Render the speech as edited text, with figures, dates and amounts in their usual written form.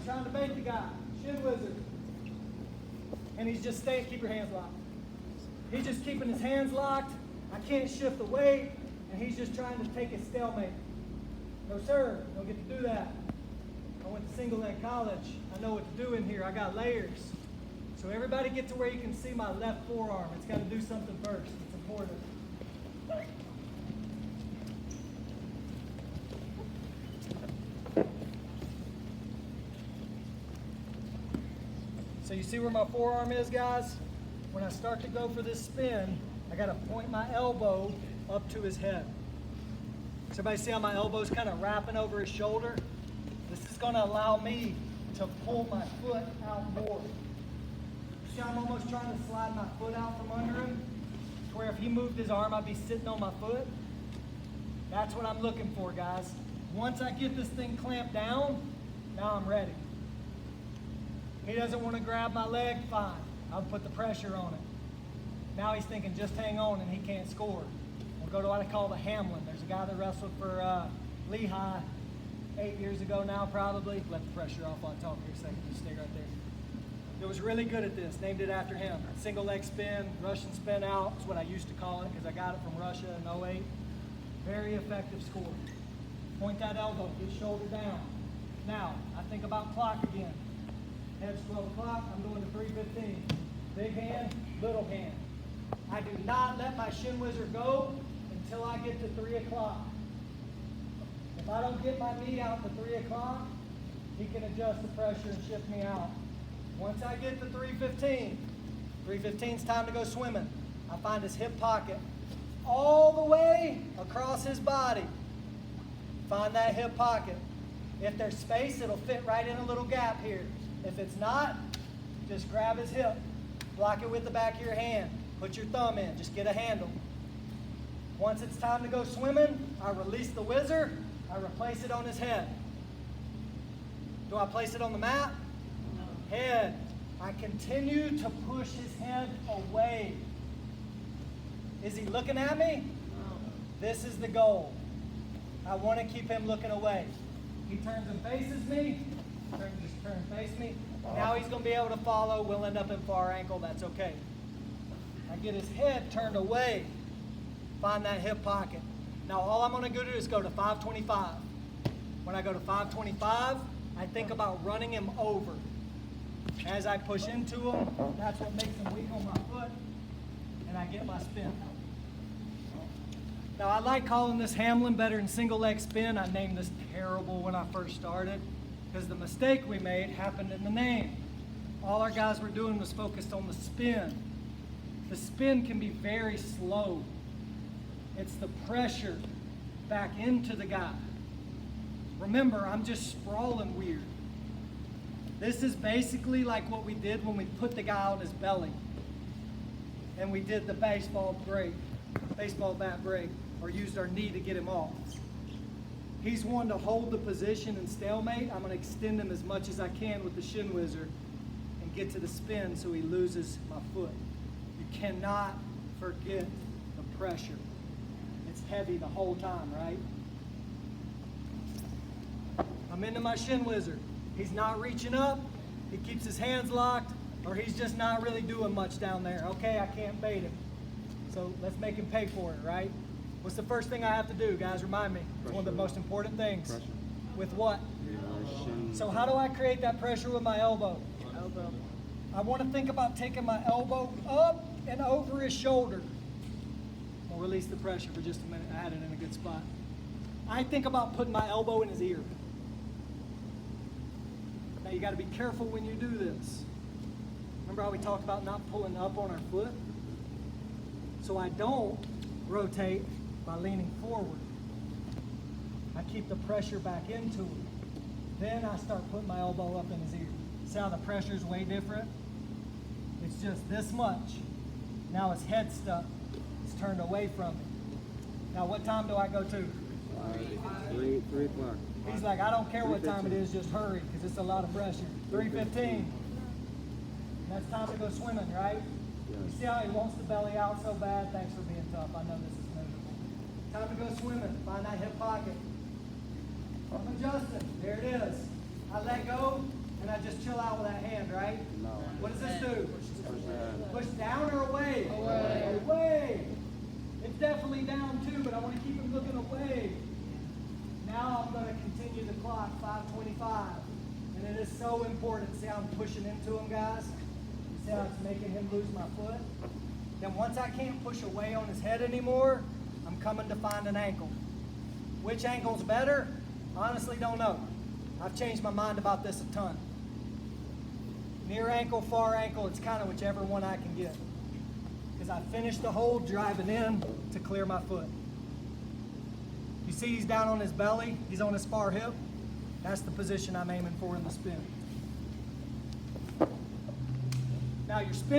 trying to bait the guy. Shin wizard. And he's just staying, keep your hands locked. He's just keeping his hands locked. I can't shift the weight, and he's just trying to take his stalemate. No, sir, don't get to do that. I went to single leg college. I know what to do in here. I got layers. So everybody get to where you can see my left forearm. It's got to do something first. It's important. So you see where my forearm is, guys? When I start to go for this spin, I got to point my elbow up to his head. So everybody see how my elbow's kind of wrapping over his shoulder? This is going to allow me to pull my foot out more. See how I'm almost trying to slide my foot out from under him? To where if he moved his arm, I'd be sitting on my foot. That's what I'm looking for, guys. Once I get this thing clamped down, now I'm ready. He doesn't want to grab my leg, fine. I'll put the pressure on it. Now he's thinking, just hang on, and he can't score. We'll go to what I call the Hamlin. There's a guy that wrestled for Lehigh 8 years ago now, probably. Let the pressure off while I talk here a second. Just stay right there. It was really good at this. Named it after him. Single leg spin, Russian spin out is what I used to call it because I got it from Russia in 08. Very effective score. Point that elbow, get shoulder down. Now, I think about clock again. Head's 12 o'clock, I'm going to 3:15. Big hand, little hand. I do not let my shin wizard go until I get to 3 o'clock. If I don't get my knee out to 3 o'clock, he can adjust the pressure and shift me out. Once I get to 3:15, 3:15 is time to go swimming. I find his hip pocket all the way across his body. Find that hip pocket. If there's space, it'll fit right in a little gap here. If it's not, just grab his hip. Block it with the back of your hand. Put your thumb in. Just get a handle. Once it's time to go swimming, I release the whizzer. I replace it on his head. Do I place it on the mat? No. Head. I continue to push his head away. Is he looking at me? No. This is the goal. I want to keep him looking away. He turns and faces me. Turn and face me. Now he's going to be able to follow. We'll end up in far ankle. That's okay. I get his head turned away. Find that hip pocket. Now all I'm going to do is go to 525. When I go to 525, I think about running him over. As I push into him, that's what makes him weak on my foot, and I get my spin. Now I like calling this Hamlin better than single leg spin. I named this terrible when I first started because the mistake we made happened in the name. All our guys were doing was focused on the spin. The spin can be very slow. It's the pressure back into the guy. Remember, I'm just sprawling weird. This is basically like what we did when we put the guy on his belly and we did the baseball bat break, or used our knee to get him off. He's one to hold the position and stalemate. I'm going to extend him as much as I can with the shin wizard and get to the spin so he loses my foot. You cannot forget the pressure. It's heavy the whole time, right? I'm into my shin wizard. He's not reaching up. He keeps his hands locked, or he's just not really doing much down there. Okay, I can't bait him. So let's make him pay for it, right? What's the first thing I have to do, guys? Remind me. It's one of the most important things. Pressure. With what? So how do I create that pressure with my elbow? Elbow. I want to think about taking my elbow up and over his shoulder. I'll release the pressure for just a minute. I had it in a good spot. I think about putting my elbow in his ear. Now you got to be careful when you do this. Remember how we talked about not pulling up on our foot? So I don't rotate by leaning forward. I keep the pressure back into it. Then I start putting my elbow up in his ear. See how the pressure is way different? It's just this much. Now his head's stuck. It's turned away from me. Now what time do I go to? 3 o'clock. He's like, I don't care what time it is, just hurry, because it's a lot of pressure. 3:15. That's time to go swimming, right? Yes. You see how he wants the belly out so bad? Thanks for being tough. I know this is miserable. Time to go swimming. Find that hip pocket. I'm adjusting. There it is. I let go, and chill out with that hand, right? No. What does this do? Push that. Push down or away? Away. Away. It's definitely down too, but I want to keep him looking away. Now I'm going to continue the clock, 5:25. And it is so important. See how I'm pushing into him, guys? See how it's making him lose my foot? Then once I can't push away on his head anymore, I'm coming to find an ankle. Which ankle's better? Honestly, don't know. I've changed my mind about this a ton. Near ankle, far ankle, it's kind of whichever one I can get. Because I finished the hold driving in to clear my foot. You see he's down on his belly, he's on his far hip. That's the position I'm aiming for in the spin. Now your spin